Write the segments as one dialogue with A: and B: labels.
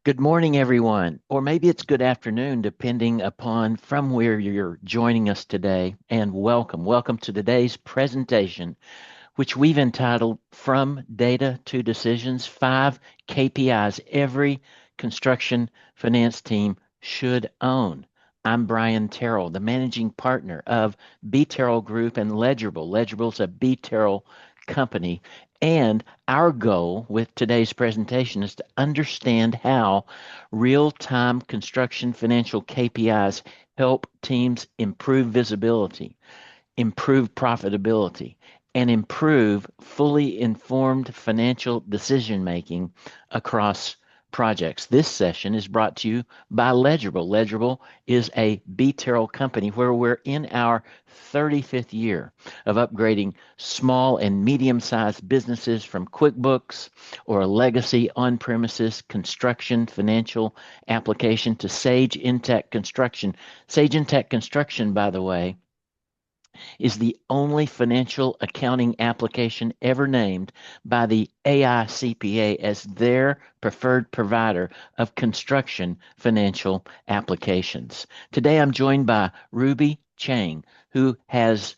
A: Good morning, everyone, or maybe it's good afternoon, depending upon from where you're joining us today. And welcome. Welcome to today's presentation, which we've entitled From Data to Decisions 5 KPIs Every Construction Finance Team Should Own. I'm Brian Terrell, the managing partner of B. Terrell Group and Ledgerable. Ledgerable is a B. Terrell company. And our goal with today's presentation is to understand how real-time construction financial KPIs help teams improve visibility, improve profitability, and improve fully informed financial decision making across projects. This session is brought to you by Ledgerable. Ledgerable is a B-Terrell company where we're in our 35th year of upgrading small and medium-sized businesses from QuickBooks or a legacy on-premises construction financial application to Sage Intacct Construction. Sage Intacct Construction, by the way, is the only financial accounting application ever named by the AICPA as their preferred provider of construction financial applications. Today I'm joined by Ruby Chang, who has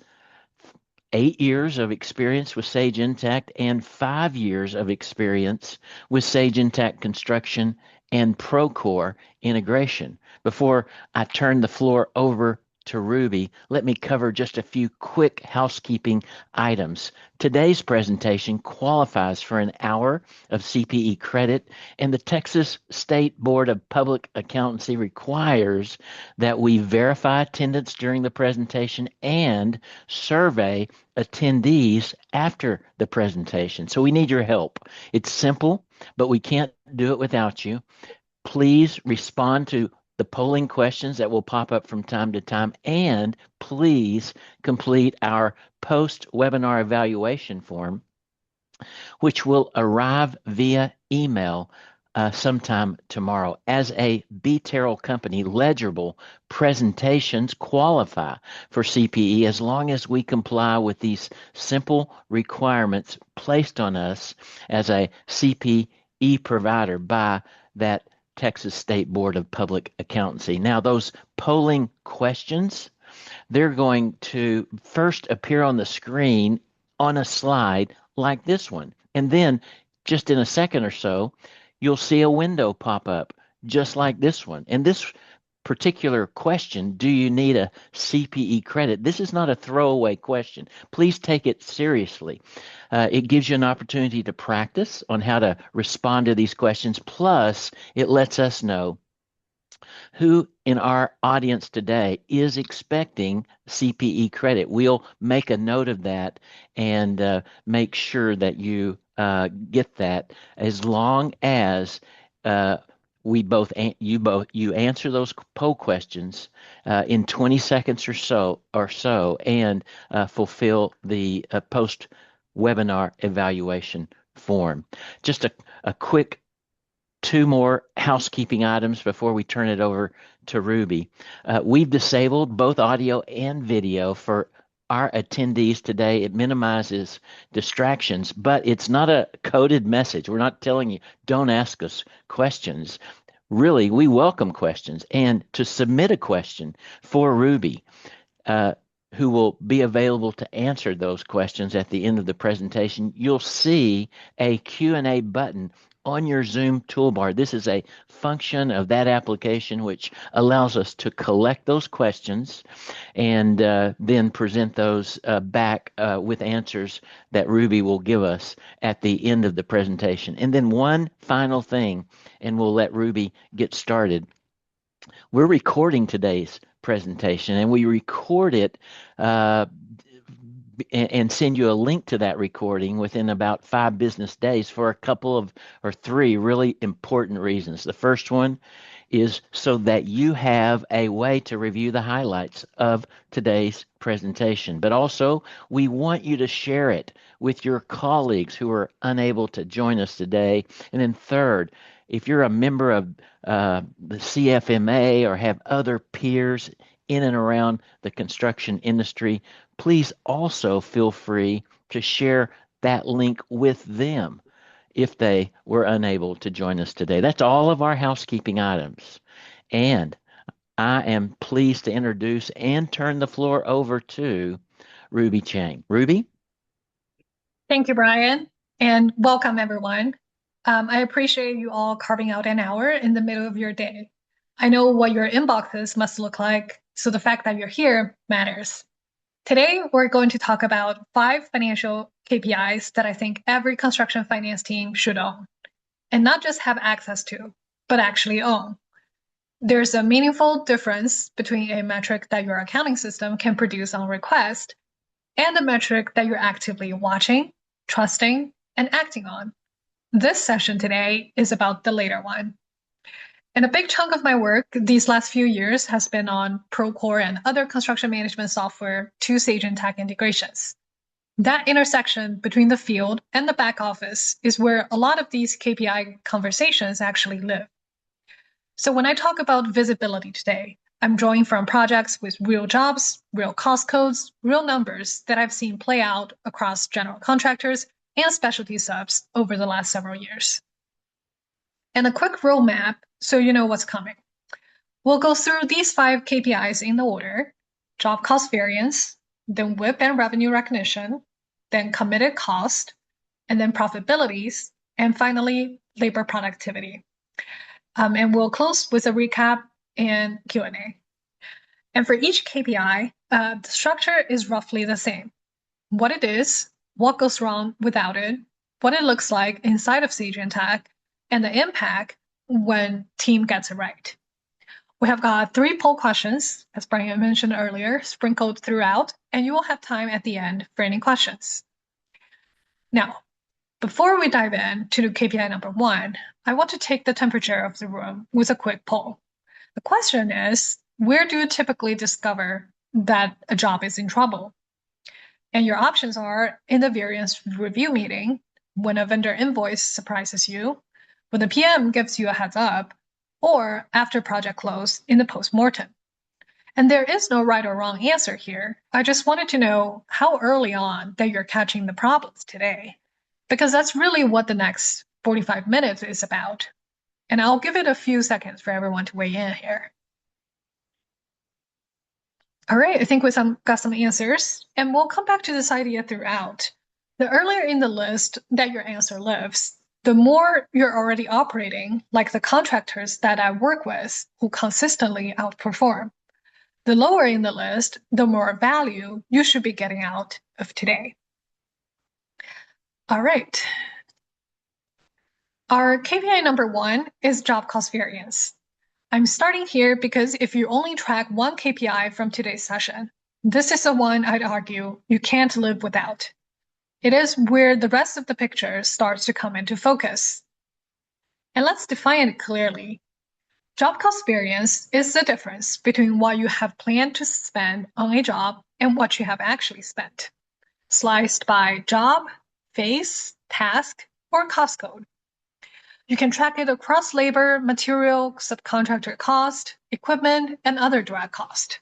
A: 8 years of experience with Sage Intacct and 5 years of experience with Sage Intacct Construction and Procore integration. Before I turn the floor over to Ruby, let me cover just a few quick housekeeping items. Today's presentation qualifies for an hour of CPE credit, and the Texas State Board of Public Accountancy requires that we verify attendance during the presentation and survey attendees after the presentation. So we need your help. It's simple, but we can't do it without you. Please respond to the polling questions that will pop up from time to time, and please complete our post-webinar evaluation form, which will arrive via email sometime tomorrow. As a B-Terrell company, Ledgerable presentations qualify for CPE as long as we comply with these simple requirements placed on us as a CPE provider by that Texas State Board of Public Accountancy. Now, those polling questions, they're going to first appear on the screen on a slide like this one. And then just in a second or so, you'll see a window pop up just like this one. And this particular question, do you need a CPE credit? This is not a throwaway question. Please take it seriously. It gives you an opportunity to practice on how to respond to these questions. Plus, it lets us know who in our audience today is expecting CPE credit. We'll make a note of that and make sure that you get that as long as you answer those poll questions in 20 seconds or so and fulfill the post webinar evaluation form. Just a quick two more housekeeping items before we turn it over to Ruby. We've disabled both audio and video for our attendees today. It minimizes distractions, but it's not a coded message. We're not telling you, don't ask us questions. Really, we welcome questions. And to submit a question for Ruby, who will be available to answer those questions at the end of the presentation, you'll see a Q&A button on your Zoom toolbar. This is a function of that application which allows us to collect those questions and then present those back with answers that Ruby will give us at the end of the presentation. And then one final thing, and we'll let Ruby get started. We're recording today's presentation, and we record it and send you a link to that recording within about 5 business days for a couple of or 3 really important reasons. The first one is so that you have a way to review the highlights of today's presentation. But also, we want you to share it with your colleagues who are unable to join us today. And then third, if you're a member of the CFMA or have other peers in and around the construction industry, please also feel free to share that link with them. if they were unable to join us today. That's all of our housekeeping items. And I am pleased to introduce and turn the floor over to Ruby Chang. Ruby?
B: Thank you, Brian, and welcome everyone. I appreciate you all carving out an hour in the middle of your day. I know what your inboxes must look like, so the fact that you're here matters. Today, we're going to talk about 5 financial KPIs that I think every construction finance team should own, and not just have access to, but actually own. There's a meaningful difference between a metric that your accounting system can produce on request and a metric that you're actively watching, trusting, and acting on. This session today is about the later one. And a big chunk of my work these last few years has been on Procore and other construction management software to Sage Intacct integrations. That intersection between the field and the back office is where a lot of these KPI conversations actually live. So when I talk about visibility today, I'm drawing from projects with real jobs, real cost codes, real numbers that I've seen play out across general contractors and specialty subs over the last several years. And a quick roadmap so you know what's coming. We'll go through these 5 KPIs in the order: job cost variance, then WIP and revenue recognition, then committed cost, and then profitabilities, and finally, labor productivity. And we'll close with a recap and Q&A. And for each KPI, the structure is roughly the same. What it is, what goes wrong without it, what it looks like inside of Sage Intacct, and the impact when team gets it right. We have got 3 poll questions, as Brian mentioned earlier, sprinkled throughout, and you will have time at the end for any questions. Now, before we dive in to KPI number 1, I want to take the temperature of the room with a quick poll. The question is, where do you typically discover that a job is in trouble? And your options are in the variance review meeting, when a vendor invoice surprises you, when the PM gives you a heads up, or after project close in the post-mortem. And there is no right or wrong answer here. I just wanted to know how early on that you're catching the problems today, because that's really what the next 45 minutes is about. And I'll give it a few seconds for everyone to weigh in here. All right, I think we got some answers, and we'll come back to this idea throughout. The earlier in the list that your answer lives, the more you're already operating like the contractors that I work with who consistently outperform. The lower in the list, the more value you should be getting out of today. All right. Our KPI number 1 is job cost variance. I'm starting here because if you only track one KPI from today's session, this is the one I'd argue you can't live without. It is where the rest of the picture starts to come into focus. And let's define it clearly. Job cost variance is the difference between what you have planned to spend on a job and what you have actually spent, sliced by job, phase, task, or cost code. You can track it across labor, material, subcontractor cost, equipment, and other direct cost.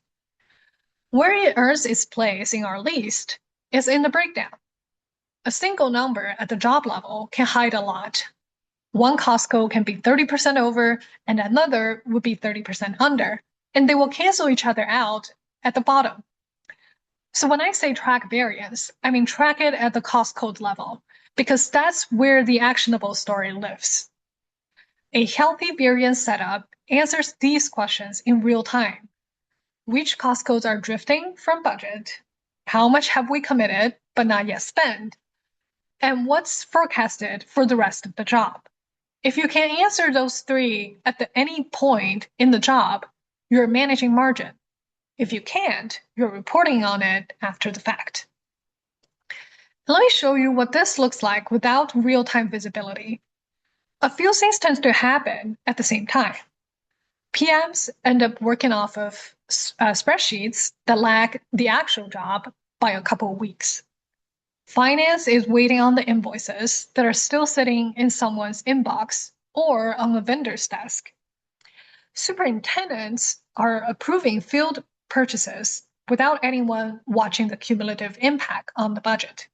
B: Where it earns its place in our list is in the breakdown. A single number at the job level can hide a lot. One cost code can be 30% over and another would be 30% under, and they will cancel each other out at the bottom. So when I say track variance, I mean track it at the cost code level, because that's where the actionable story lives. A healthy variance setup answers these questions in real time. Which cost codes are drifting from budget? How much have we committed but not yet spent? And what's forecasted for the rest of the job? If you can answer those 3 at any point in the job, you're managing margin. If you can't, you're reporting on it after the fact. Let me show you what this looks like without real-time visibility. A few things tend to happen at the same time. PMs end up working off of spreadsheets that lag the actual job by a couple of weeks. Finance is waiting on the invoices that are still sitting in someone's inbox or on the vendor's desk. Superintendents are approving field purchases without anyone watching the cumulative impact on the budget.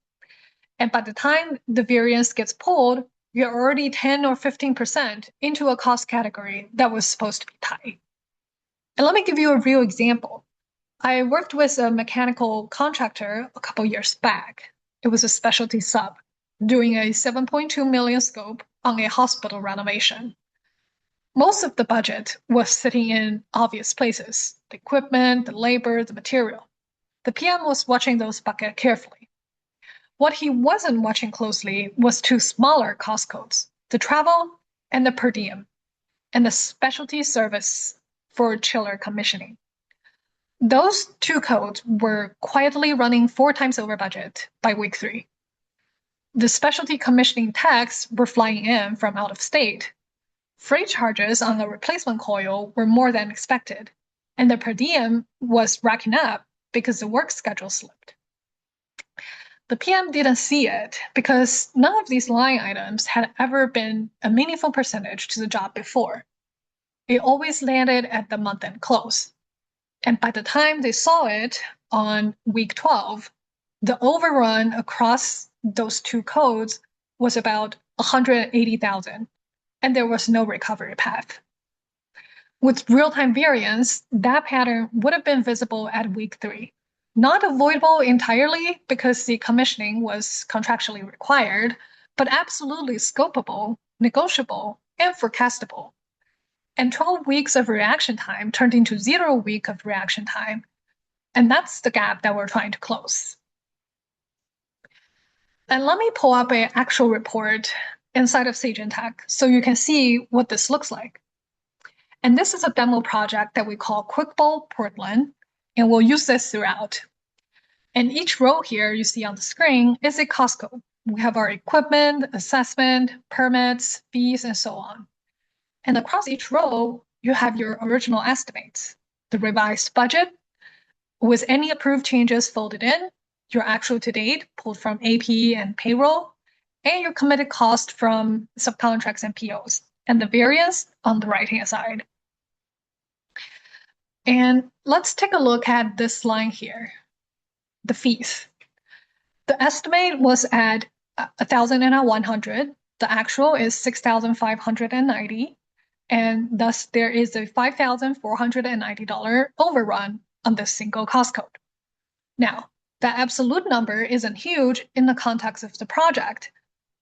B: And by the time the variance gets pulled, you're already 10 or 15% into a cost category that was supposed to be tight. And let me give you a real example. I worked with a mechanical contractor a couple years back. It was a specialty sub, doing a 7.2 million scope on a hospital renovation. Most of the budget was sitting in obvious places: the equipment, the labor, the material. The PM was watching those buckets carefully. What he wasn't watching closely was two smaller cost codes: the travel and the per diem, and the specialty service for chiller commissioning. Those two codes were quietly running 4 times over budget by week 3. The specialty commissioning techs were flying in from out of state. Freight charges on the replacement coil were more than expected, and the per diem was racking up because the work schedule slipped. The PM didn't see it because none of these line items had ever been a meaningful percentage to the job before. It always landed at the month-end close. And by the time they saw it on week 12, the overrun across those two codes was about 180,000, and there was no recovery path. With real-time variance, that pattern would have been visible at week 3. Not avoidable entirely because the commissioning was contractually required, but absolutely scopable, negotiable, and forecastable. And 12 weeks of reaction time turned into 0 week of reaction time. And that's the gap that we're trying to close. And let me pull up an actual report inside of Sage Intacct so you can see what this looks like. And this is a demo project that we call QuickBowl Portland, and we'll use this throughout. And each row here you see on the screen is a cost code. We have our equipment, assessment, permits, fees, and so on. And across each row, you have your original estimates, the revised budget, with any approved changes folded in, your actual to date pulled from AP and payroll, and your committed cost from subcontracts and POs, and the variance on the right-hand side. And let's take a look at this line here, the fees. The estimate was at 1,100. The actual is 6,590. And thus there is a $5,490 overrun on this single cost code. Now, that absolute number isn't huge in the context of the project,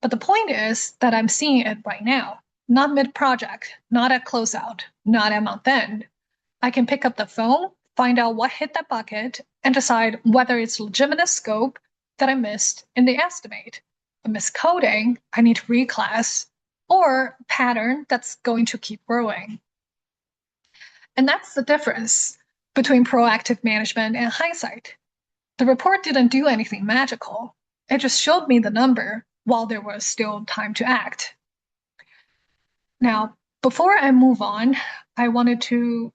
B: but the point is that I'm seeing it right now, not mid-project, not at closeout, not at month end. I can pick up the phone, find out what hit that bucket, and decide whether it's legitimate scope that I missed in the estimate, a miscoding I need to reclass, or a pattern that's going to keep growing. And that's the difference between proactive management and hindsight. The report didn't do anything magical. It just showed me the number while there was still time to act. Now, before I move on, I wanted to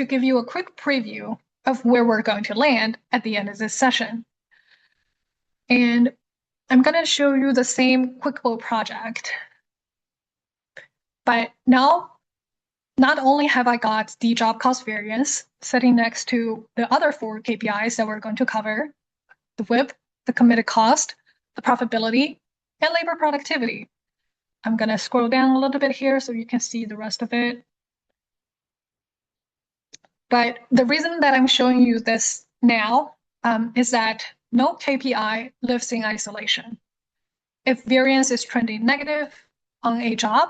B: give you a quick preview of where we're going to land at the end of this session. And I'm going to show you the same QuickBowl project. But now, not only have I got the job cost variance sitting next to the other 4 KPIs that we're going to cover, the WIP, the committed cost, the profitability, and labor productivity. I'm going to scroll down a little bit here so you can see the rest of it. But the reason that I'm showing you this now is that no KPI lives in isolation. If variance is trending negative on a job,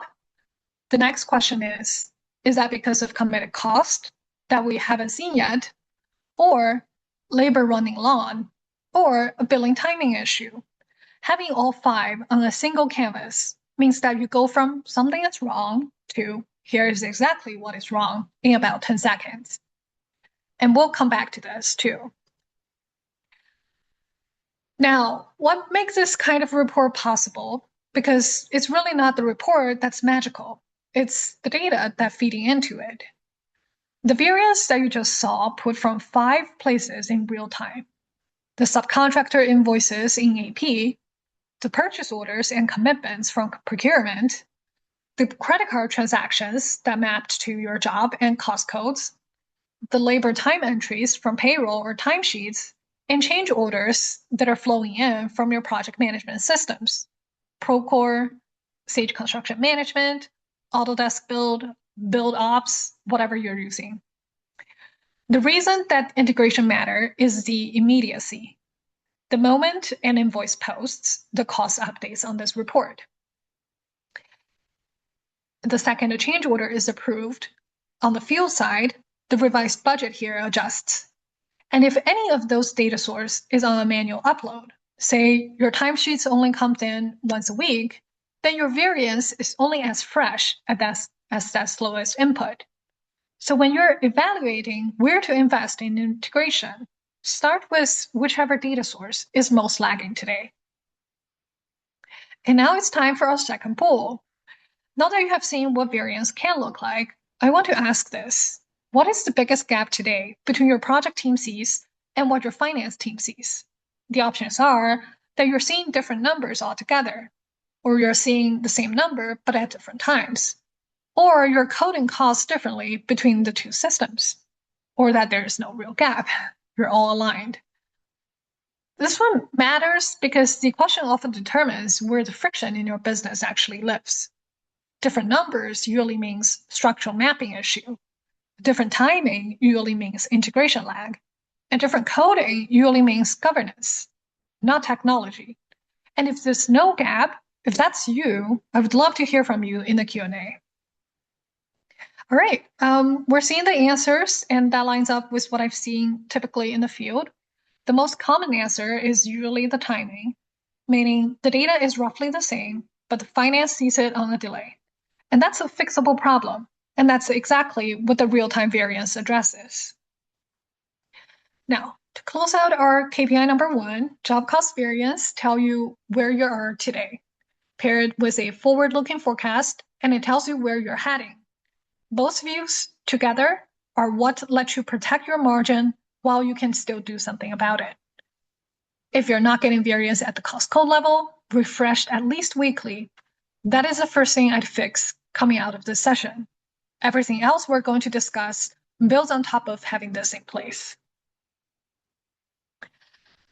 B: the next question is that because of committed cost that we haven't seen yet, or labor running long, or a billing timing issue? Having all 5 on a single canvas means that you go from something that's wrong to here is exactly what is wrong in about 10 seconds. And we'll come back to this too. Now, what makes this kind of report possible? Because it's really not the report that's magical. It's the data that's feeding into it. The variance that you just saw put from 5 places in real time. The subcontractor invoices in AP, the purchase orders and commitments from procurement, the credit card transactions that mapped to your job and cost codes, the labor time entries from payroll or timesheets, and change orders that are flowing in from your project management systems, Procore, Sage Construction Management, Autodesk Build, Build Ops, whatever you're using. The reason that integration matter is the immediacy. The moment an invoice posts, the cost updates on this report. The second a change order is approved, on the field side, the revised budget here adjusts. And if any of those data source is on a manual upload, say your timesheets only comes in once a week, then your variance is only as fresh as that slowest input. So when you're evaluating where to invest in integration, start with whichever data source is most lagging today. And now it's time for our second poll. Now that you have seen what variance can look like, I want to ask this. What is the biggest gap today between your project team sees and what your finance team sees? The options are that you're seeing different numbers altogether, or you're seeing the same number but at different times, or you're coding costs differently between the two systems, or that there's no real gap. You're all aligned. This one matters because the question often determines where the friction in your business actually lives. Different numbers usually means structural mapping issue. Different timing usually means integration lag. And different coding usually means governance, not technology. And if there's no gap, if that's you, I would love to hear from you in the Q&A. All right, we're seeing the answers, and that lines up with what I've seen typically in the field. The most common answer is usually the timing, meaning the data is roughly the same, but the finance sees it on a delay. And that's a fixable problem. And that's exactly what the real-time variance addresses. Now, to close out our KPI number 1, job cost variance tell you where you are today, paired with a forward-looking forecast, and it tells you where you're heading. Both views together are what lets you protect your margin while you can still do something about it. If you're not getting variance at the cost code level, refreshed at least weekly, that is the first thing I'd fix coming out of this session. Everything else we're going to discuss builds on top of having this in place.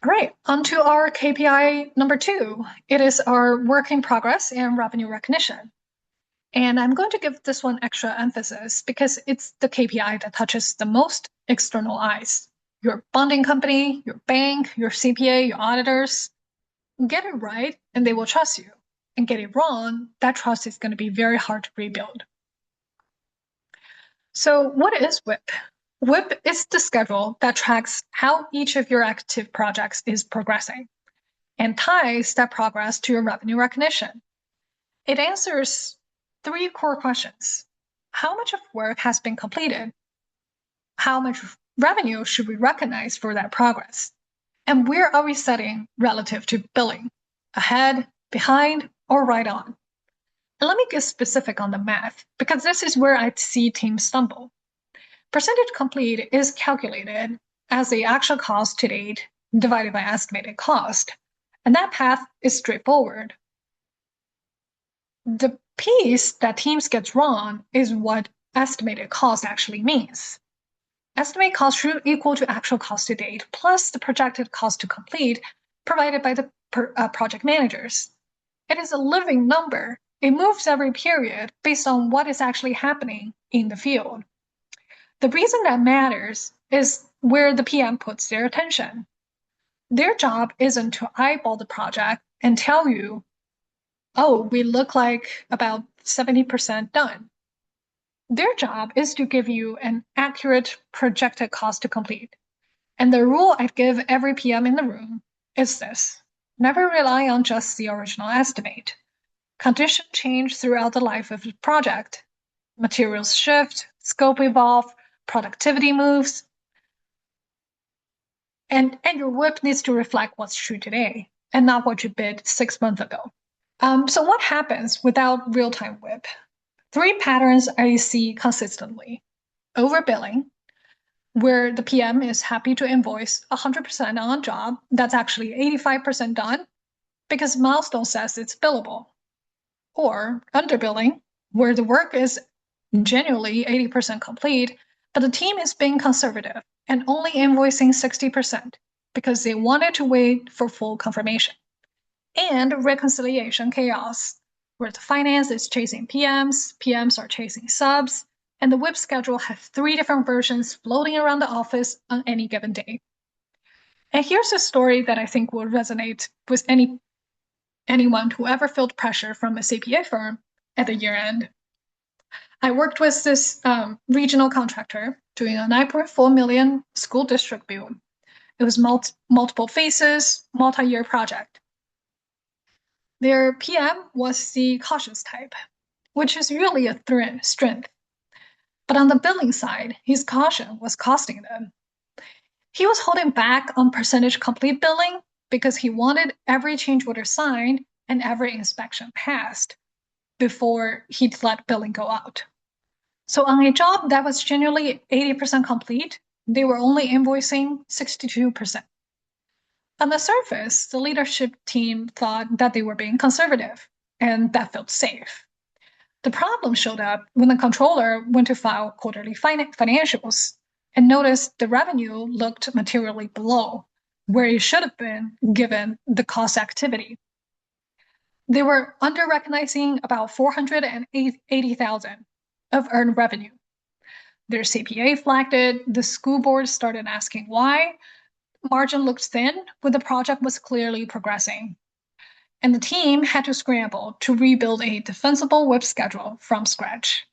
B: All right, on to our KPI number 2. It is our work in progress and revenue recognition. And I'm going to give this one extra emphasis because it's the KPI that touches the most external eyes. Your bonding company, your bank, your CPA, your auditors. Get it right and they will trust you. And get it wrong, that trust is going to be very hard to rebuild. So what is WIP? WIP is the schedule that tracks how each of your active projects is progressing and ties that progress to your revenue recognition. It answers 3 core questions. How much of work has been completed? How much revenue should we recognize for that progress? And where are we setting relative to billing? Ahead, behind, or right on? And let me get specific on the math, because this is where I see teams stumble. Percentage complete is calculated as the actual cost to date divided by estimated cost, and that path is straightforward. The piece that teams get wrong is what estimated cost actually means. Estimated cost should equal to actual cost to date plus the projected cost to complete provided by the project managers. It is a living number. It moves every period based on what is actually happening in the field. The reason that matters is where the PM puts their attention. Their job isn't to eyeball the project and tell you, oh, we look like about 70% done. Their job is to give you an accurate projected cost to complete. And the rule I'd give every PM in the room is this: never rely on just the original estimate. Conditions change throughout the life of the project. Materials shift, scope evolve, productivity moves. And your WIP needs to reflect what's true today and not what you bid 6 months ago. So what happens without real-time WIP? 3 patterns I see consistently. Overbilling, where the PM is happy to invoice 100% on a job that's actually 85% done because milestone says it's billable. Or underbilling, where the work is genuinely 80% complete, but the team is being conservative and only invoicing 60% because they wanted to wait for full confirmation. And reconciliation chaos, where the finance is chasing PMs, PMs are chasing subs, and the WIP schedule has 3 different versions floating around the office on any given day. And here's a story that I think will resonate with anyone who ever felt pressure from a CPA firm at the year end. I worked with this regional contractor doing a 9.4 million school district build. It was multiple phases, multi-year project. Their PM was the cautious type, which is really a strength. But on the billing side, his caution was costing them. He was holding back on percentage complete billing because he wanted every change order signed and every inspection passed before he'd let billing go out. So on a job that was generally 80% complete, they were only invoicing 62%. On the surface, the leadership team thought that they were being conservative, and that felt safe. The problem showed up when the controller went to file quarterly financials and noticed the revenue looked materially below where it should have been given the cost activity. They were under-recognizing about $480,000 of earned revenue. Their CPA flagged it, the school board started asking why. Margin looked thin when the project was clearly progressing. And the team had to scramble to rebuild a defensible WIP schedule from scratch.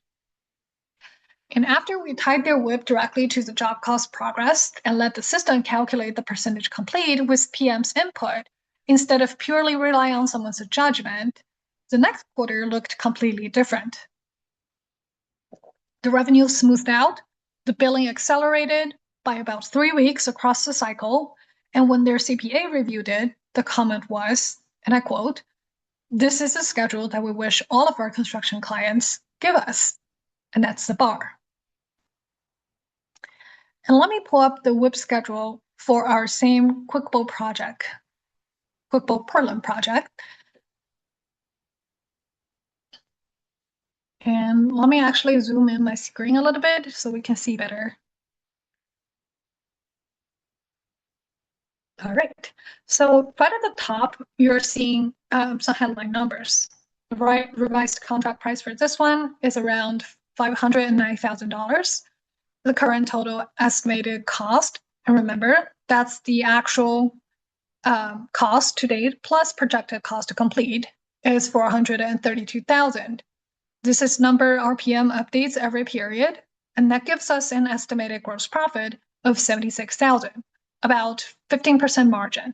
B: And after we tied their WIP directly to the job cost progress and let the system calculate the percentage complete with PM's input, instead of purely relying on someone's judgment, the next quarter looked completely different. The revenue smoothed out, the billing accelerated by about 3 weeks across the cycle, and when their CPA reviewed it, the comment was, and I quote, "This is the schedule that we wish all of our construction clients give us," and that's the bar. And let me pull up the WIP schedule for our same QuickBook Portland project. And let me actually zoom in my screen a little bit so we can see better. All right, so right at the top, you're seeing some headline numbers. The revised contract price for this one is around $590,000. The current total estimated cost, and remember, that's the actual cost to date plus projected cost to complete, is $432,000. This is number RPM updates every period, and that gives us an estimated gross profit of $76,000, about 15% margin.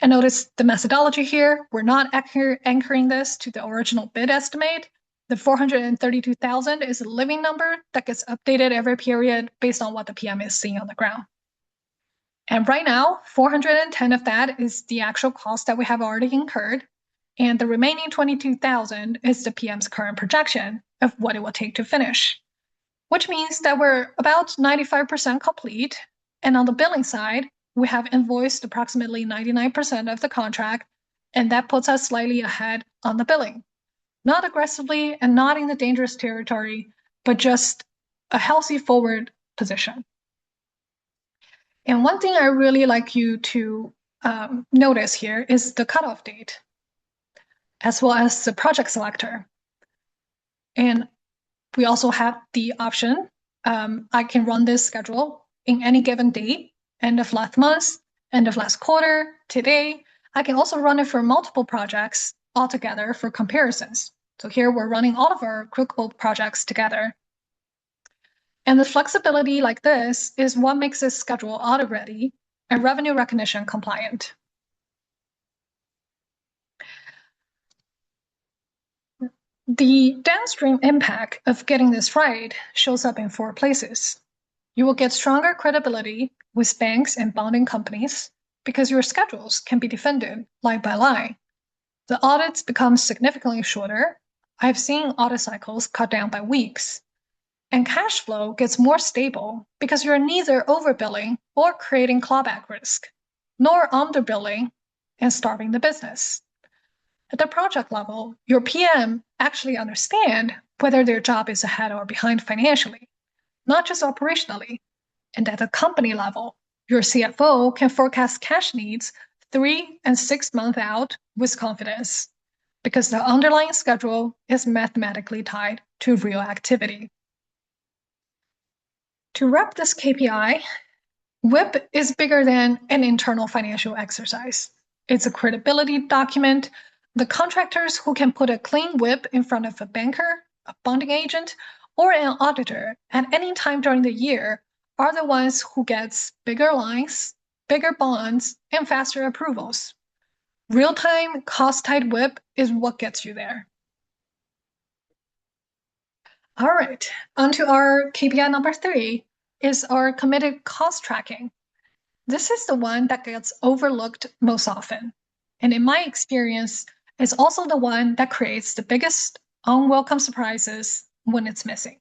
B: And notice the methodology here, we're not anchoring this to the original bid estimate. The 432,000 is a living number that gets updated every period based on what the PM is seeing on the ground. And right now, 410 of that is the actual cost that we have already incurred. And the remaining 22,000 is the PM's current projection of what it will take to finish, which means that we're about 95% complete. And on the billing side, we have invoiced approximately 99% of the contract, and that puts us slightly ahead on the billing. Not aggressively and not in the dangerous territory, but just a healthy forward position. And one thing I really like you to notice here is the cutoff date, as well as the project selector. And we also have the option, I can run this schedule in any given date, end of last month, end of last quarter, today. I can also run it for multiple projects altogether for comparisons. So here we're running all of our QuickBook projects together. And the flexibility like this is what makes this schedule audit-ready and revenue recognition compliant. The downstream impact of getting this right shows up in 4 places. You will get stronger credibility with banks and bonding companies because your schedules can be defended line by line. The audits become significantly shorter. I've seen audit cycles cut down by weeks. And cash flow gets more stable because you're neither overbilling or creating clawback risk, nor underbilling and starving the business. At the project level, your PM actually understand whether their job is ahead or behind financially, not just operationally. And at the company level, Your CFO can forecast cash needs 3 and 6 months out with confidence because the underlying schedule is mathematically tied to real activity. To wrap this KPI, WIP is bigger than an internal financial exercise. It's a credibility document. The contractors who can put a clean WIP in front of a banker, a bonding agent, or an auditor at any time during the year are the ones who gets bigger lines, bigger bonds, and faster approvals. Real-time, cost-tied WIP is what gets you there. All right, onto our KPI number 3 is our committed cost tracking. This is the one that gets overlooked most often. And in my experience, it's also the one that creates the biggest unwelcome surprises when it's missing.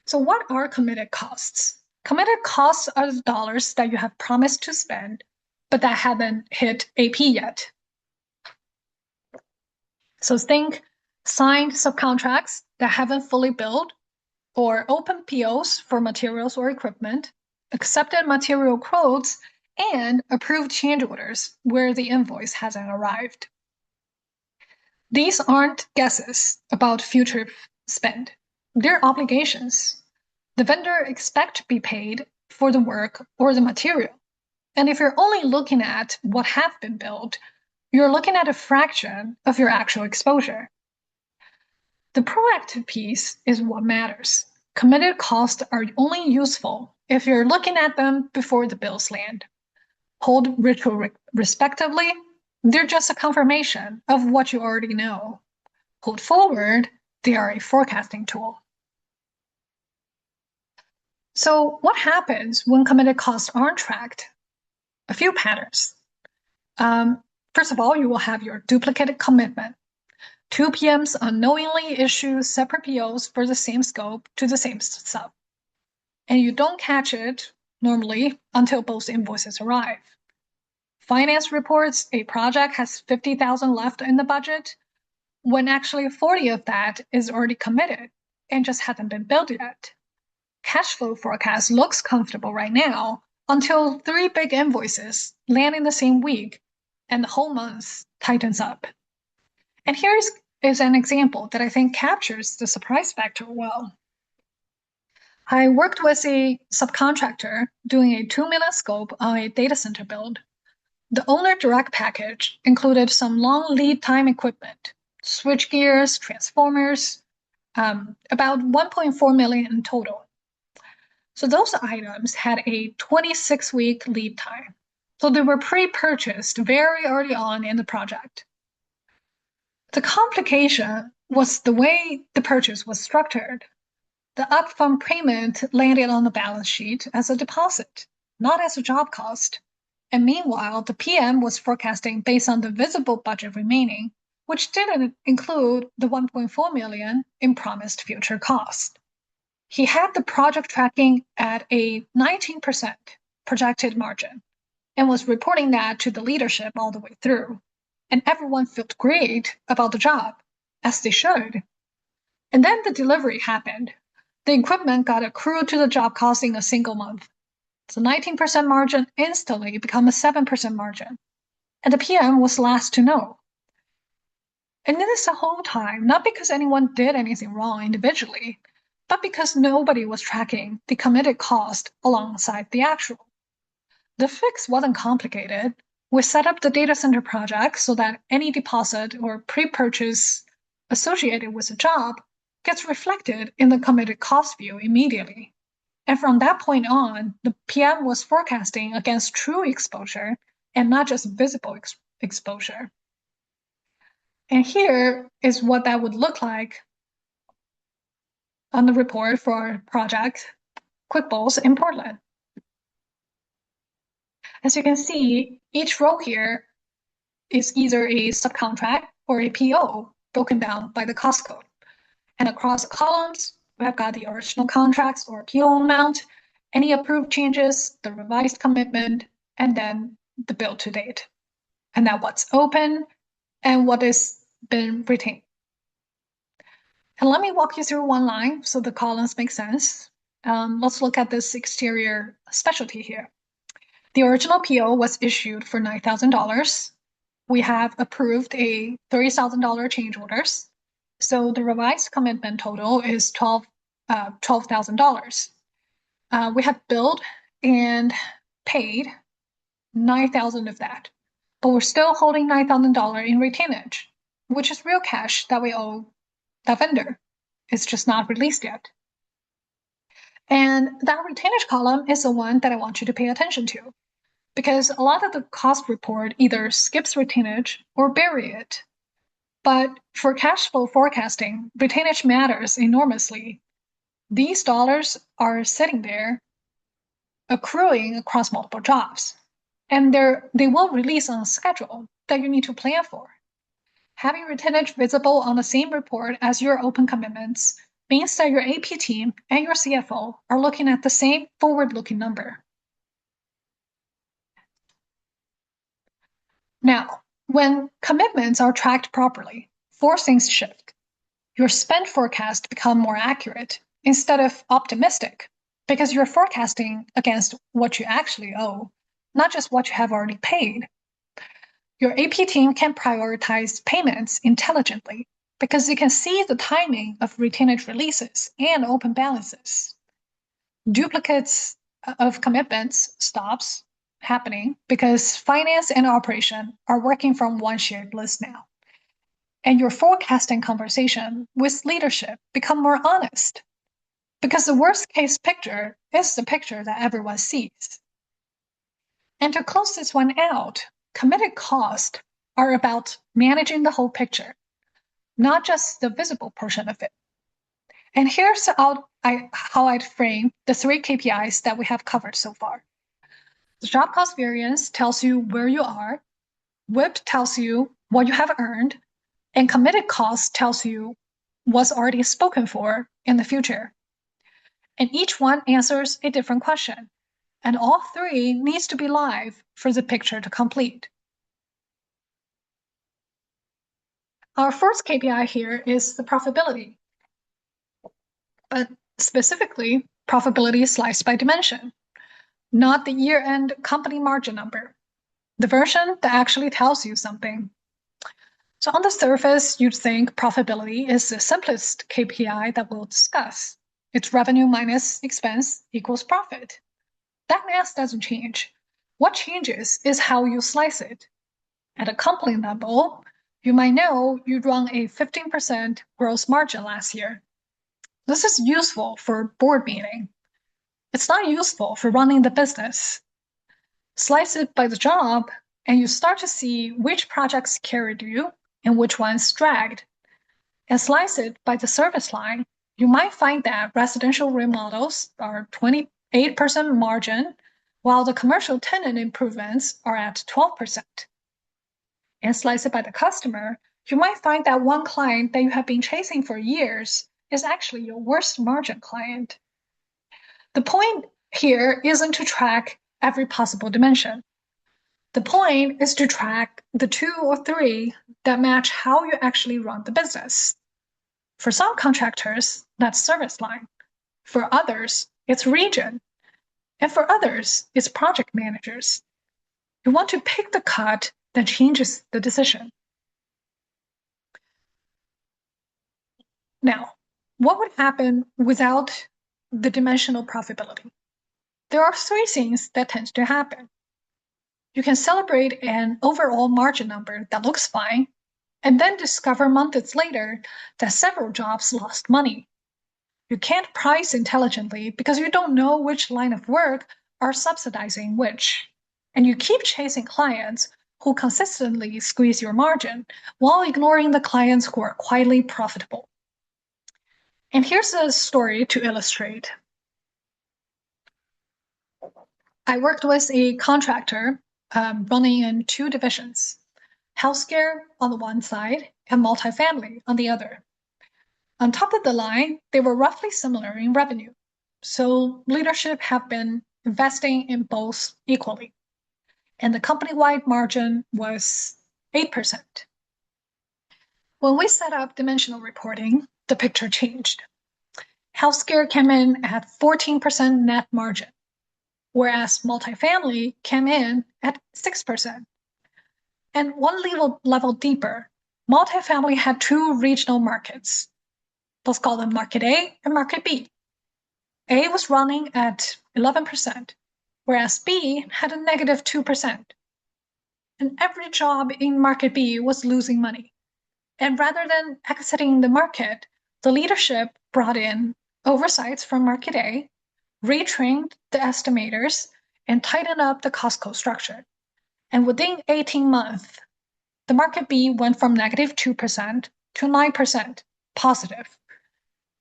B: So what are committed costs? Committed costs are the dollars that you have promised to spend, but that haven't hit AP yet. So think signed subcontracts that haven't fully billed, or open POs for materials or equipment, accepted material quotes, and approved change orders where the invoice hasn't arrived. These aren't guesses about future spend. They're obligations. The vendor expects to be paid for the work or the material. And if you're only looking at what have been billed, you're looking at a fraction of your actual exposure. The proactive piece is what matters. Committed costs are only useful if you're looking at them before the bills land. Hold retrospectively, they're just a confirmation of what you already know. Hold forward, they are a forecasting tool. So what happens when committed costs aren't tracked? A few patterns. First of all, you will have your duplicated commitment. 2 PMs unknowingly issue separate POs for the same scope to the same sub. And you don't catch it, normally, until both invoices arrive. Finance reports a project has $50,000 left in the budget, when actually 40 of that is already committed and just hasn't been billed yet. Cash flow forecast looks comfortable right now until 3 big invoices land in the same week and the whole month tightens up. And here is an example that I think captures the surprise factor well. I worked with a subcontractor doing a 2 million scope on a data center build. The owner direct package included some long lead time equipment, switch gears, transformers, about 1.4 million in total. So those items had a 26-week lead time. So they were pre-purchased very early on in the project. The complication was the way the purchase was structured. The upfront payment landed on the balance sheet as a deposit, not as a job cost. And meanwhile, the PM was forecasting based on the visible budget remaining, which didn't include the 1.4 million in promised future cost. He had the project tracking at a 19% projected margin and was reporting that to the leadership all the way through. And everyone felt great about the job, as they should. And then the delivery happened. The equipment got accrued to the job cost in a single month. So 19% margin instantly became a 7% margin. And the PM was last to know. And this the whole time, not because anyone did anything wrong individually, but because nobody was tracking the committed cost alongside the actual. The fix wasn't complicated. We set up the data center project so that any deposit or pre-purchase associated with the job gets reflected in the committed cost view immediately. And from that point on, the PM was forecasting against true exposure and not just visible exposure. And here is what that would look like on the report for our project, QuickBowls in Portland. As you can see, each row here is either a subcontract or a PO broken down by the cost code. And across the columns, we have got the original contracts or PO amount, any approved changes, the revised commitment, and then the bill to date. And now what's open and what has been retained. And let me walk you through one line so the columns make sense. let's look at this exterior specialty here. The original PO was issued for $9,000. We have approved a $30,000 change orders. So the revised commitment total is $12,000. We have billed and paid $9,000 of that, but we're still holding $9,000 in retainage, which is real cash that we owe that vendor. It's just not released yet. And that retainage column is the one that I want you to pay attention to, because a lot of the cost report either skips retainage or bury it. But for cash flow forecasting, retainage matters enormously. These dollars are sitting there accruing across multiple jobs, and they will release on a schedule that you need to plan for. Having retainage visible on the same report as your open commitments means that your AP team and your CFO are looking at the same forward-looking number. Now, when commitments are tracked properly, four things shift. Your spend forecast become more accurate instead of optimistic, because you're forecasting against what you actually owe, not just what you have already paid. Your AP team can prioritize payments intelligently because they can see the timing of retainage releases and open balances. Duplicates of commitments stops happening because finance and operation are working from one shared list now. And your forecasting conversation with leadership become more honest, because the worst case picture is the picture that everyone sees. And to close this one out, committed costs are about managing the whole picture, not just the visible portion of it. And here's how I'd frame the three KPIs that we have covered so far. The job cost variance tells you where you are, WIP tells you what you have earned, and committed cost tells you what's already spoken for in the future. And each one answers a different question, and all three needs to be live for the picture to complete. Our first KPI here is the profitability, but specifically profitability sliced by dimension, not the year-end company margin number, the version that actually tells you something. So on the surface, you'd think profitability is the simplest KPI that we'll discuss. It's revenue minus expense equals profit. That math doesn't change. What changes is how you slice it. At a company level, you might know you run a 15% gross margin last year. This is useful for board meeting. It's not useful for running the business. Slice it by the job, and you start to see which projects carried you and which ones dragged. And slice it by the service line, you might find that residential remodels are 28% margin, while the commercial tenant improvements are at 12%. And slice it by the customer, you might find that one client that you have been chasing for years is actually your worst margin client. The point here isn't to track every possible dimension. The point is to track the 2 or 3 that match how you actually run the business. For some contractors, that's service line. For others, it's region. And for others, it's project managers. You want to pick the cut that changes the decision. Now, what would happen without the dimensional profitability? There are 3 things that tend to happen. You can celebrate an overall margin number that looks fine, and then discover months later that several jobs lost money. You can't price intelligently because you don't know which line of work are subsidizing which, and you keep chasing clients who consistently squeeze your margin while ignoring the clients who are quietly profitable. And here's a story to illustrate. I worked with a contractor running in 2 divisions, healthcare on the one side and multifamily on the other. On top of the line, they were roughly similar in revenue. So leadership have been investing in both equally. And the company-wide margin was 8%. When we set up dimensional reporting, the picture changed. Healthcare came in at 14% net margin, whereas multifamily came in at 6%. And one level deeper, multifamily had two regional markets. Let's call them Market A and Market B. A was running at 11%, whereas B had a negative 2%. And every job in Market B was losing money. And rather than exiting the market, the leadership brought in oversights from Market A, retrained the estimators, and tightened up the cost code structure. And within 18 months, the Market B went from negative 2% to 9% positive.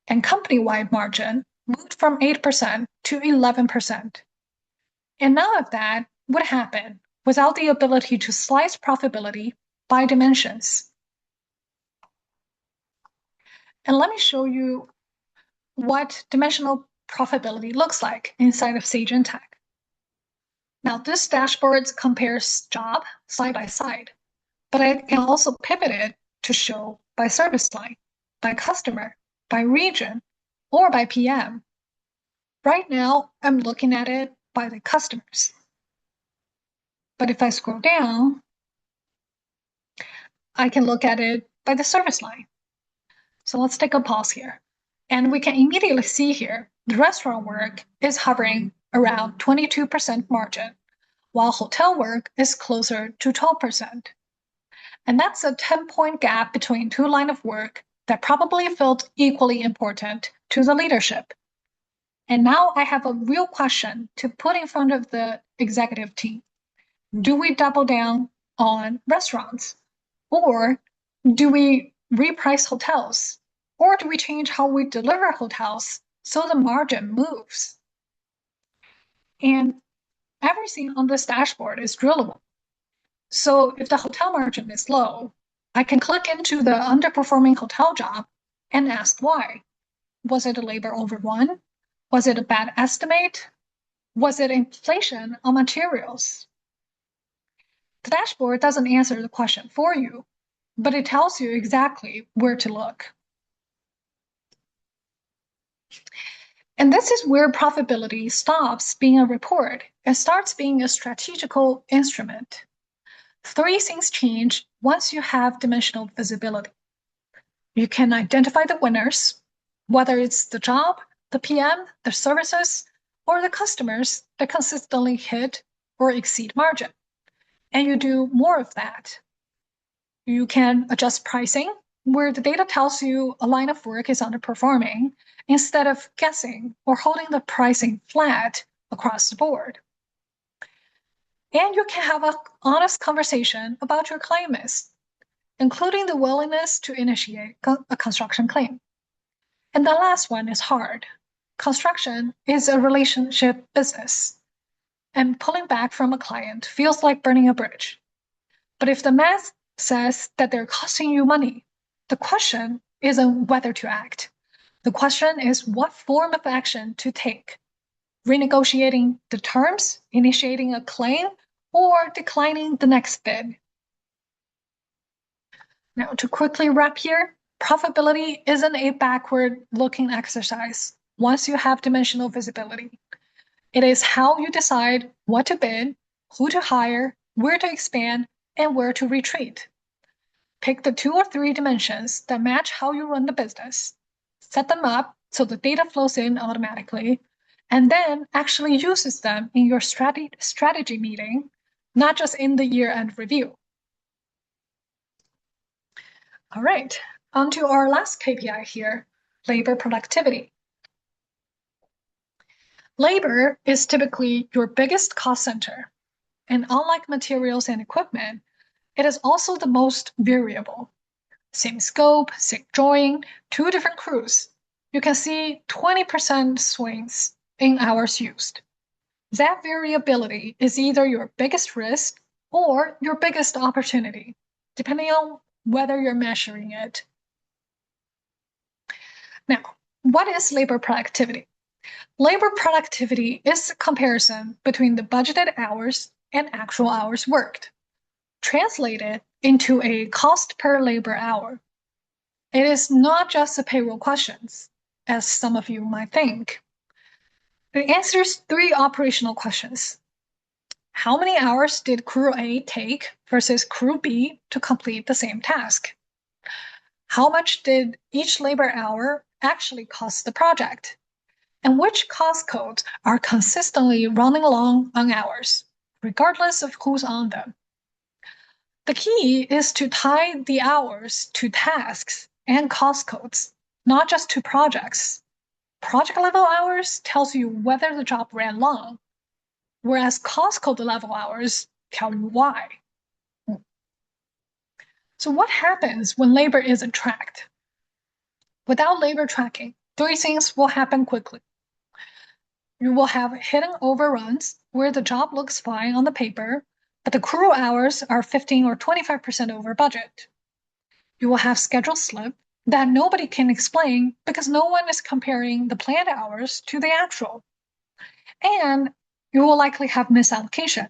B: And company-wide margin moved from 8% to 11%. And none of that would happen without the ability to slice profitability by dimensions. And let me show you what dimensional profitability looks like inside of Sage Intacct. Now, this dashboard compares job side by side, but I can also pivot it to show by service line, by customer, by region, or by PM. Right now, I'm looking at it by the customers. But if I scroll down, I can look at it by the service line. So let's take a pause here. And we can immediately see here, the restaurant work is hovering around 22% margin, while hotel work is closer to 12%. And that's a 10-point gap between two lines of work that probably felt equally important to the leadership. And now I have a real question to put in front of the executive team. Do we double down on restaurants? Or do we reprice hotels? Or do we change how we deliver hotels so the margin moves? And everything on this dashboard is drillable. So if the hotel margin is low, I can click into the underperforming hotel job and ask why. Was it a labor overrun? Was it a bad estimate? Was it inflation on materials? The dashboard doesn't answer the question for you, but it tells you exactly where to look. And this is where profitability stops being a report and starts being a strategical instrument. Three things change once you have dimensional visibility. You can identify the winners, whether it's the job, the PM, the services, or the customers that consistently hit or exceed margin. And you do more of that. You can adjust pricing where the data tells you a line of work is underperforming instead of guessing or holding the pricing flat across the board. And you can have an honest conversation about your claim list, including the willingness to initiate a construction claim. And the last one is hard. Construction is a relationship business, and pulling back from a client feels like burning a bridge. But if the math says that they're costing you money, the question isn't whether to act. The question is what form of action to take. Renegotiating the terms, initiating a claim, or declining the next bid. Now, to quickly wrap here, profitability isn't a backward-looking exercise once you have dimensional visibility. It is how you decide what to bid, who to hire, where to expand, and where to retreat. Pick the 2 or 3 dimensions that match how you run the business, set them up so the data flows in automatically, and then actually uses them in your strategy meeting, not just in the year-end review. All right, on to our last KPI here, labor productivity. Labor is typically your biggest cost center, and unlike materials and equipment, it is also the most variable. Same scope, same drawing, 2 different crews. You can see 20% swings in hours used. That variability is either your biggest risk or your biggest opportunity, depending on whether you're measuring it. Now, what is labor productivity? Labor productivity is a comparison between the budgeted hours and actual hours worked, translated into a cost per labor hour. It is not just a payroll question. as some of you might think. It answers 3 operational questions. How many hours did crew A take versus crew B to complete the same task? How much did each labor hour actually cost the project? And which cost codes are consistently running long on hours, regardless of who's on them? The key is to tie the hours to tasks and cost codes, not just to projects. Project level hours tells you whether the job ran long, whereas cost code level hours tell you why. So what happens when labor isn't tracked? Without labor tracking, 3 things will happen quickly. You will have hidden overruns where the job looks fine on the paper, but the crew hours are 15 or 25% over budget. You will have schedule slip that nobody can explain because no one is comparing the planned hours to the actual. And you will likely have misallocation.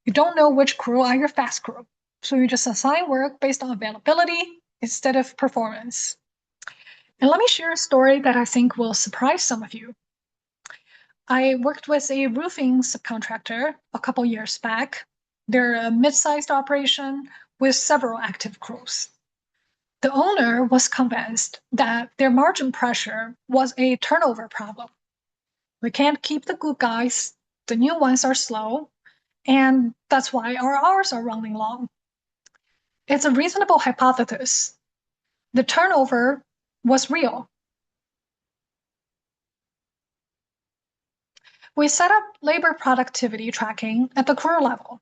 B: You don't know which crew are your fast crew, so you just assign work based on availability instead of performance. And let me share a story that I think will surprise some of you. I worked with a roofing subcontractor a couple years back. They're a mid-sized operation with several active crews. The owner was convinced that their margin pressure was a turnover problem. We can't keep the good guys, the new ones are slow, and that's why our hours are running long. It's a reasonable hypothesis. The turnover was real. We set up labor productivity tracking at the crew level.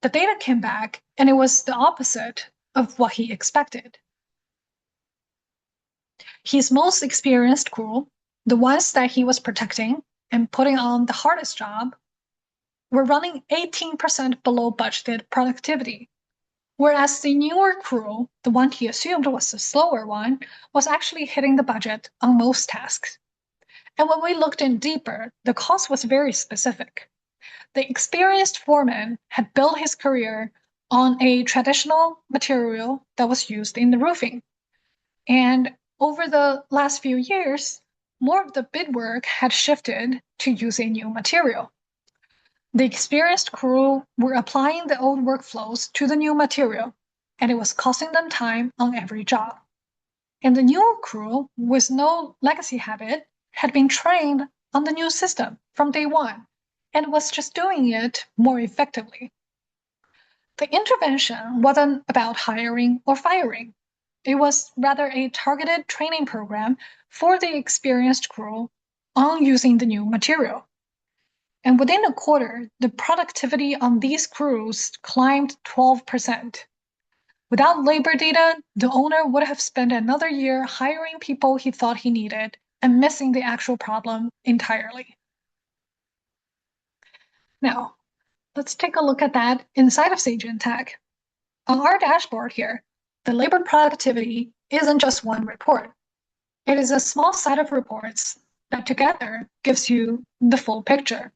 B: The data came back, and it was the opposite of what he expected. His most experienced crew, the ones that he was protecting and putting on the hardest job, were running 18% below budgeted productivity, whereas the newer crew, the one he assumed was the slower one, was actually hitting the budget on most tasks. And when we looked in deeper, the cost was very specific. The experienced foreman had built his career on a traditional material that was used in the roofing. And over the last few years, more of the bid work had shifted to use a new material. The experienced crew were applying the old workflows to the new material, and it was costing them time on every job. And the newer crew, with no legacy habit, had been trained on the new system from day one and was just doing it more effectively. The intervention wasn't about hiring or firing. It was rather a targeted training program for the experienced crew on using the new material. And within a quarter, the productivity on these crews climbed 12%. Without labor data, the owner would have spent another year hiring people he thought he needed and missing the actual problem entirely. Now, let's take a look at that inside of Sage Intacct. On our dashboard here, the labor productivity isn't just one report. It is a small set of reports that together gives you the full picture.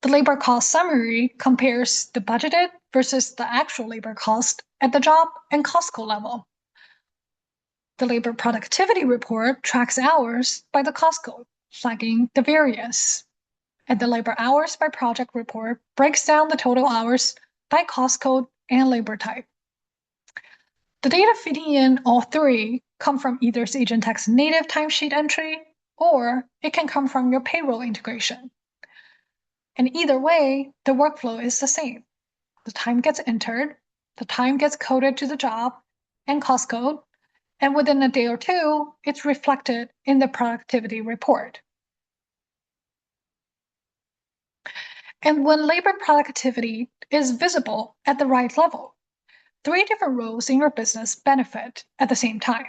B: The labor cost summary compares the budgeted versus the actual labor cost at the job and cost code level. The labor productivity report tracks hours by the cost code, flagging the variance. And the labor hours by project report breaks down the total hours by cost code and labor type. The data feeding in all 3 come from either Sage Intacct's native timesheet entry, or it can come from your payroll integration. And either way, the workflow is the same. The time gets entered, the time gets coded to the job and cost code, and within a day or 2, it's reflected in the productivity report. And when labor productivity is visible at the right level, 3 different roles in your business benefit at the same time.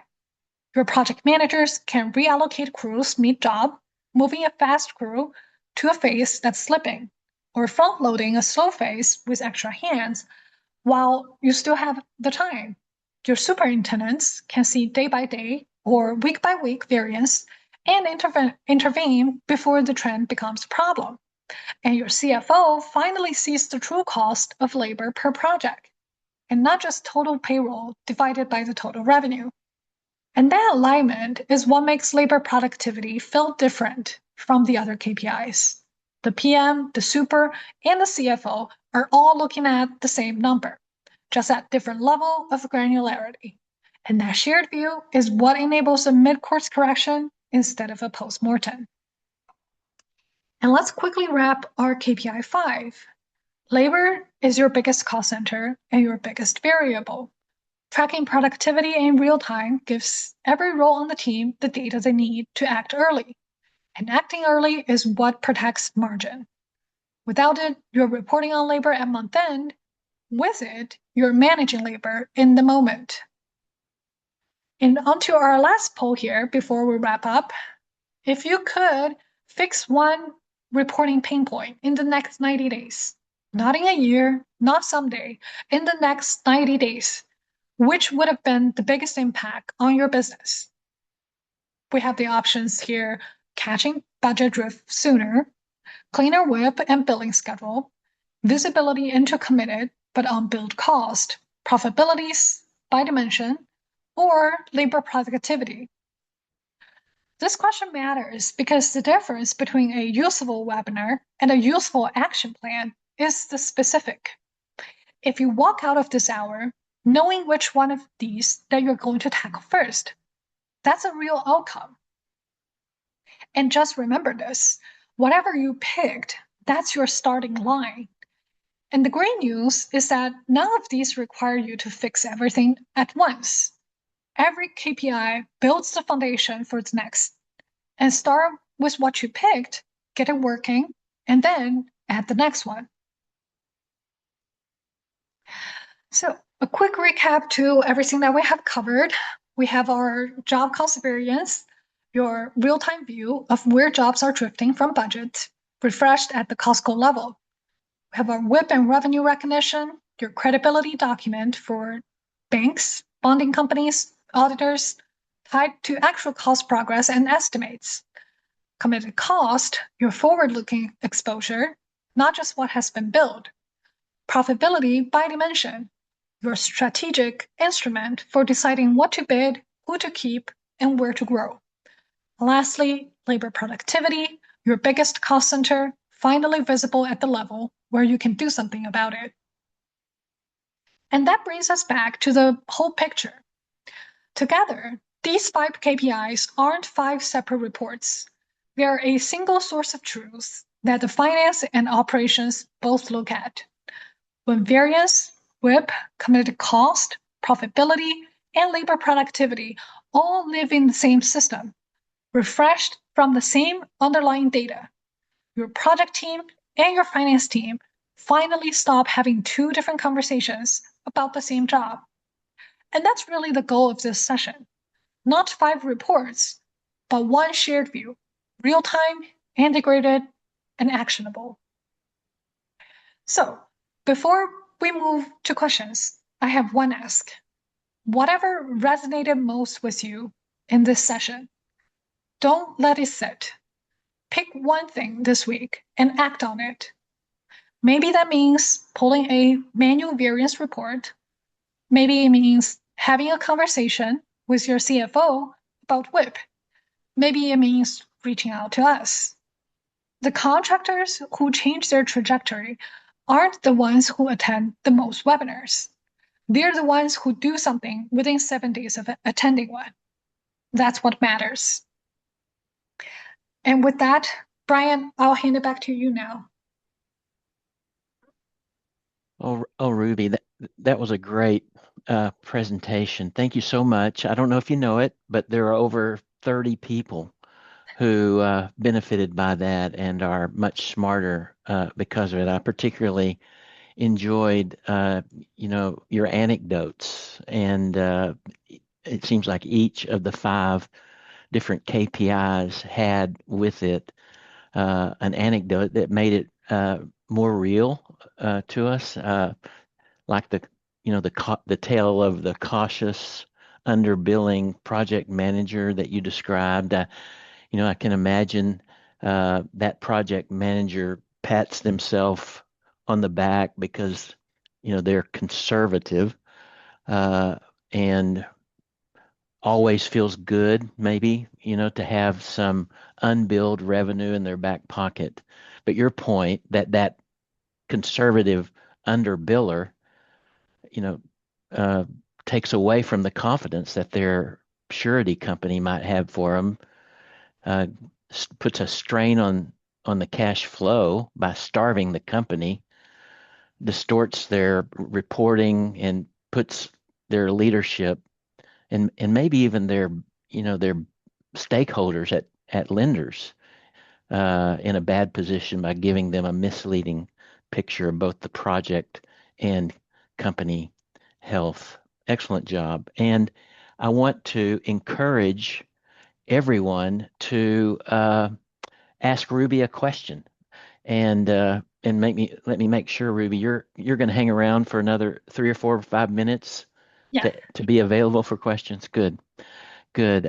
B: Your project managers can reallocate crews mid-job, moving a fast crew to a phase that's slipping, or front-loading a slow phase with extra hands while you still have the time. Your superintendents can see day-by-day or week-by-week variance and intervene before the trend becomes a problem. And your CFO finally sees the true cost of labor per project, and not just total payroll divided by the total revenue. And that alignment is what makes labor productivity feel different from the other KPIs. The PM, the super, and the CFO are all looking at the same number, just at different level of granularity. And that shared view is what enables a mid-course correction instead of a post-mortem. And let's quickly wrap our KPI 5. Labor is your biggest cost center and your biggest variable. Tracking productivity in real time gives every role on the team the data they need to act early. And acting early is what protects margin. Without it, you're reporting on labor at month end. With it, you're managing labor in the moment. And onto our last poll here before we wrap up. If you could fix one reporting pain point in the next 90 days, not in a year, not someday, in the next 90 days, which would have been the biggest impact on your business? We have the options here: catching budget drift sooner, cleaner WIP and billing schedule, visibility into committed but unbilled cost, profitabilities by dimension, or labor productivity. This question matters because the difference between a useful webinar and a useful action plan is the specific. If you walk out of this hour knowing which one of these that you're going to tackle first, that's a real outcome. And just remember this: whatever you picked, that's your starting line. And the great news is that none of these require you to fix everything at once. Every KPI builds the foundation for the next. And start with what you picked, get it working, and then add the next one. So a quick recap to everything that we have covered. We have our job cost variance, your real-time view of where jobs are drifting from budget, refreshed at the Costco level. We have our WIP and revenue recognition, your credibility document for banks, bonding companies, auditors, tied to actual cost progress and estimates. Committed cost, your forward-looking exposure, not just what has been billed. Profitability by dimension, your strategic instrument for deciding what to bid, who to keep, and where to grow. Lastly, labor productivity, your biggest cost center, finally visible at the level where you can do something about it. And that brings us back to the whole picture. Together, these 5 KPIs aren't 5 separate reports. They are a single source of truth that the finance and operations both look at. When variance, WIP, committed cost, profitability, and labor productivity all live in the same system, refreshed from the same underlying data, your project team and your finance team finally stop having 2 different conversations about the same job. And that's really the goal of this session. Not 5 reports, but one shared view, real-time, integrated, and actionable. So before we move to questions, I have one ask. Whatever resonated most with you in this session, don't let it sit. Pick one thing this week and act on it. Maybe that means pulling a manual variance report. Maybe it means having a conversation with your CFO about WIP. Maybe it means reaching out to us. The contractors who change their trajectory aren't the ones who attend the most webinars. They're the ones who do something within 7 days of attending one. That's what matters. And with that, Brian, I'll hand it back to you now.
A: Oh, Ruby, that was a great presentation. Thank you so much. I don't know if you know it, but there are over 30 people who benefited by that and are much smarter because of it. I particularly enjoyed, your anecdotes, and it seems like each of the 5 different KPIs had with it an anecdote that made it more real to us, like the tale of the cautious underbilling project manager that you described. I can imagine that project manager pats themselves on the back because they're conservative, and always feels good, maybe, to have some unbilled revenue in their back pocket. But your point that conservative underbiller, you know, uh, takes away from the confidence that their surety company might have for them, uh, puts a strain on the cash flow by starving the company, distorts their reporting, and puts their leadership and maybe even their stakeholders at lenders in a bad position by giving them a misleading picture of both the project and company health. Excellent job. And I want to encourage everyone to ask Ruby a question and let me make sure, Ruby, you're going to hang around for another 3 or 4 or 5 minutes
B: Yeah.
A: to be available for questions. Good, good.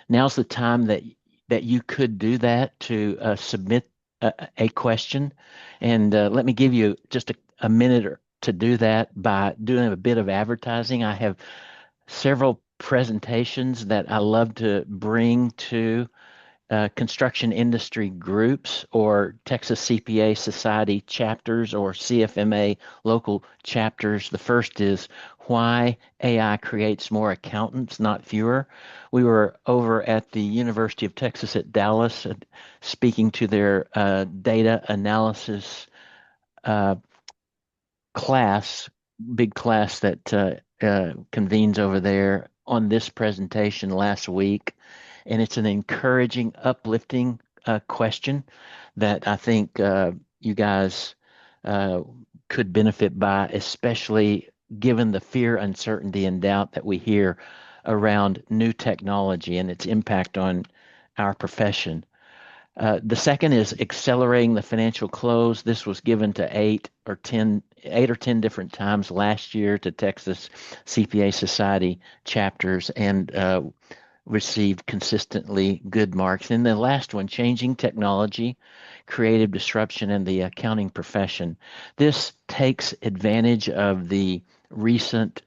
A: Now's the time that you could do that to submit a question, and let me give you just a minute to do that by doing a bit of advertising. I have several presentations that I love to bring to construction industry groups or Texas CPA Society chapters or CFMA local chapters. The first is why AI creates more accountants, not fewer. We were over at the University of Texas at Dallas speaking to their data analysis uh, class, big class that convenes over there on this presentation last week. And it's an encouraging, uplifting question that I think you guys uh, could benefit by, especially given the fear, uncertainty, and doubt that we hear around new technology and its impact on our profession. The second is accelerating the financial close. This was given to 8 or 10 different times last year to Texas CPA Society chapters and received consistently good marks. And the last one, changing technology, creative disruption, and the accounting profession. This takes advantage of the recent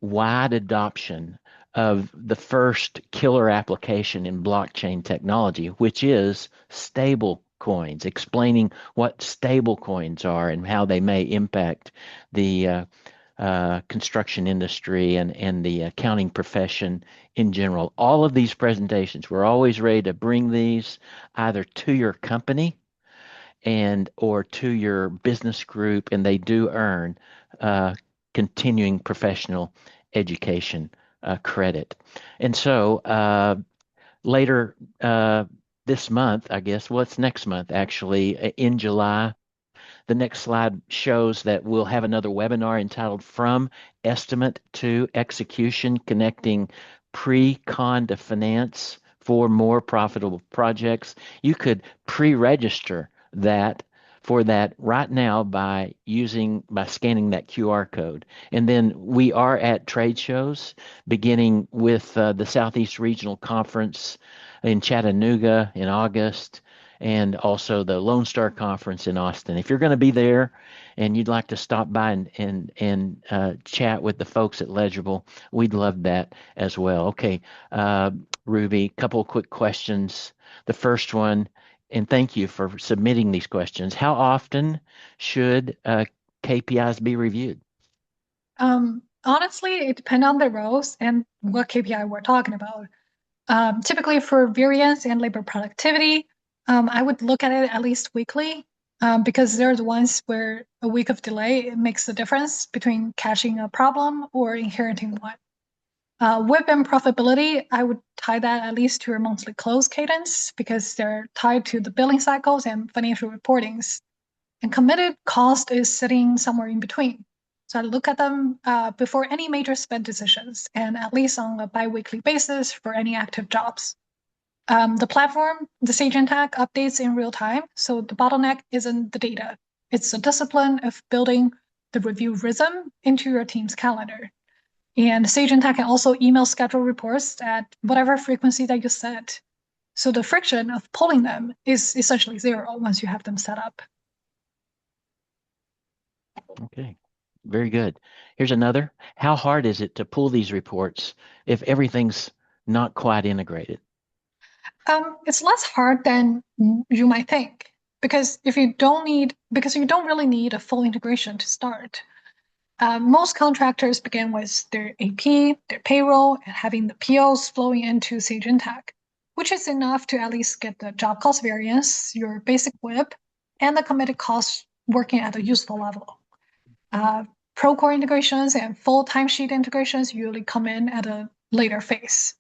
A: wide adoption of the first killer application in blockchain technology, which is stable coins, explaining what stable coins are and how they may impact the construction industry and the accounting profession in general. All of these presentations, we're always ready to bring these either to your company and or to your business group, and they do earn uh, continuing professional education credit. And so later this month, I guess, well, it's next month actually, in July, the next slide shows that we'll have another webinar entitled From Estimate to Execution, Connecting Pre-Con to Finance for More Profitable Projects. You could pre-register that for that right now by scanning that QR code. And then we are at trade shows, beginning with the Southeast Regional Conference in Chattanooga in August, and also the Lone Star Conference in Austin. If you're going to be there and you'd like to stop by and chat with the folks at Ledgerable, we'd love that as well. Okay, Ruby, couple of quick questions. The first one, and thank you for submitting these questions. How often should KPIs be reviewed?
B: Honestly, it depends on the roles and what KPI we're talking about. Typically for variance and labor productivity, I would look at it at least weekly, because there's ones where a week of delay makes the difference between catching a problem or inheriting one. WIP and profitability, I would tie that at least to your monthly close cadence because they're tied to the billing cycles and financial reportings. And committed cost is sitting somewhere in between. So I look at them before any major spend decisions and at least on a bi-weekly basis for any active jobs. The platform, the Sage Intacct, updates in real time. So the bottleneck isn't the data. It's the discipline of building the review rhythm into your team's calendar. And Sage Intacct can also email schedule reports at whatever frequency that you set. So the friction of pulling them is essentially zero once you have them set up.
A: Okay. Very good. Here's another. How hard is it to pull these reports if everything's not quite integrated?
B: It's less hard than you might think because you don't really need a full integration to start. Most contractors begin with their AP, their payroll, and having the POs flowing into Sage Intacct, which is enough to at least get the job cost variance, your basic WIP, and the committed costs working at a useful level. Procore integrations and full timesheet integrations usually come in at a later phase.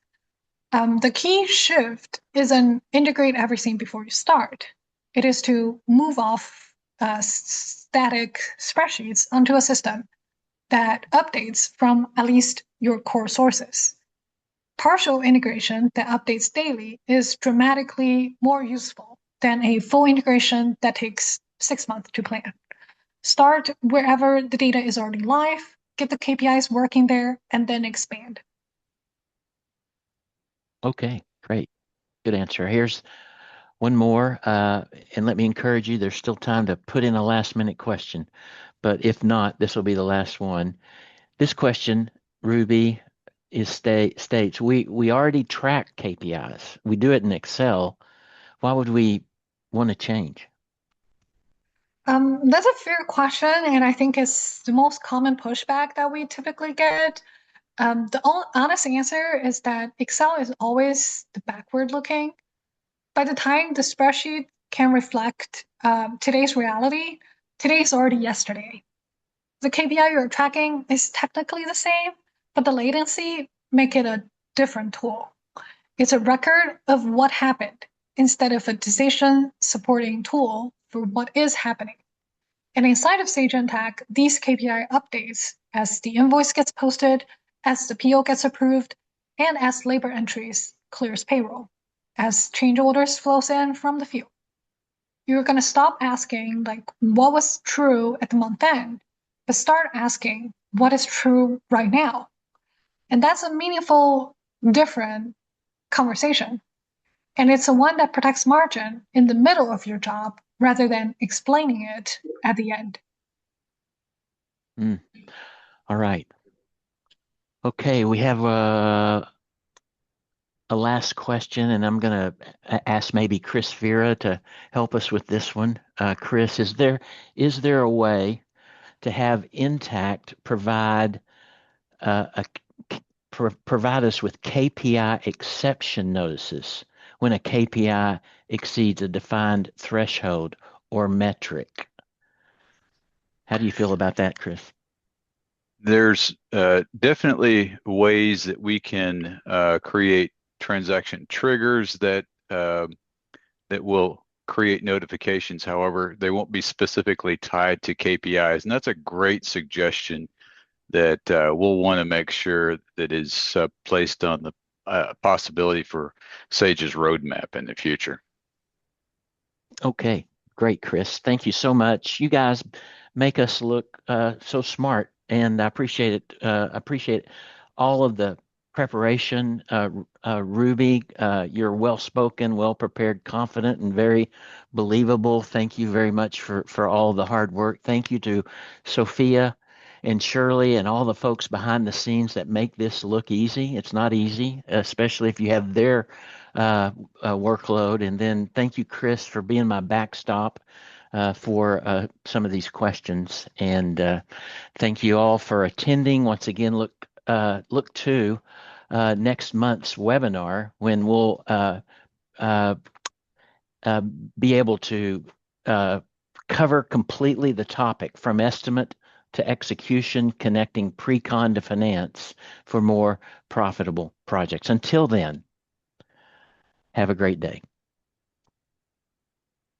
B: The key shift isn't integrate everything before you start. It is to move off static spreadsheets onto a system that updates from at least your core sources. Partial integration that updates daily is dramatically more useful than a full integration that takes 6 months to plan. Start wherever the data is already live, get the KPIs working there, and then expand.
A: Okay, great. Good answer. Here's one more, and let me encourage you, there's still time to put in a last minute question, but if not, this will be the last one. This question, Ruby, states, we already track KPIs. We do it in Excel. Why would we want to change?
B: That's a fair question, and I think it's the most common pushback that we typically get. The honest answer is that Excel is always the backward looking. By the time the spreadsheet can reflect today's reality, today's already yesterday. The KPI you're tracking is technically the same, but the latency make it a different tool. It's a record of what happened instead of a decision supporting tool for what is happening. And inside of Sage Intacct, these KPI updates as the invoice gets posted, as the PO gets approved, and as labor entries clears payroll, as change orders flows in from the field. You're going to stop asking like what was true at the month end, but start asking what is true right now. And that's a meaningful, different conversation. And it's the one that protects margin in the middle of your job rather than explaining it at the end.
A: All right. Okay, we have a last question, and I'm going to ask maybe Chris Vera to help us with this one. Chris, is there a way to have Intacct provide provide us with KPI exception notices when a KPI exceeds a defined threshold or metric? How do you feel about that, Chris?
C: There's definitely ways that we can create transaction triggers that will create notifications. However, they won't be specifically tied to KPIs, and that's a great suggestion that we'll want to make sure that is placed on the possibility for Sage's roadmap in the future.
A: Okay, great, Chris. Thank you so much. You guys make us look so smart, and I appreciate it. Appreciate all of the preparation. Ruby, you're well spoken, well prepared, confident, and very believable. Thank you very much for all the hard work. Thank you to Sophia and Shirley and all the folks behind the scenes that make this look easy. It's not easy, especially if you have their workload. And then thank you, Chris, for being my backstop for some of these questions. And thank you all for attending. Once again, look to next month's webinar when we'll be able to cover completely the topic from estimate to execution, connecting pre-con to finance for more profitable projects. Until then, have a great day.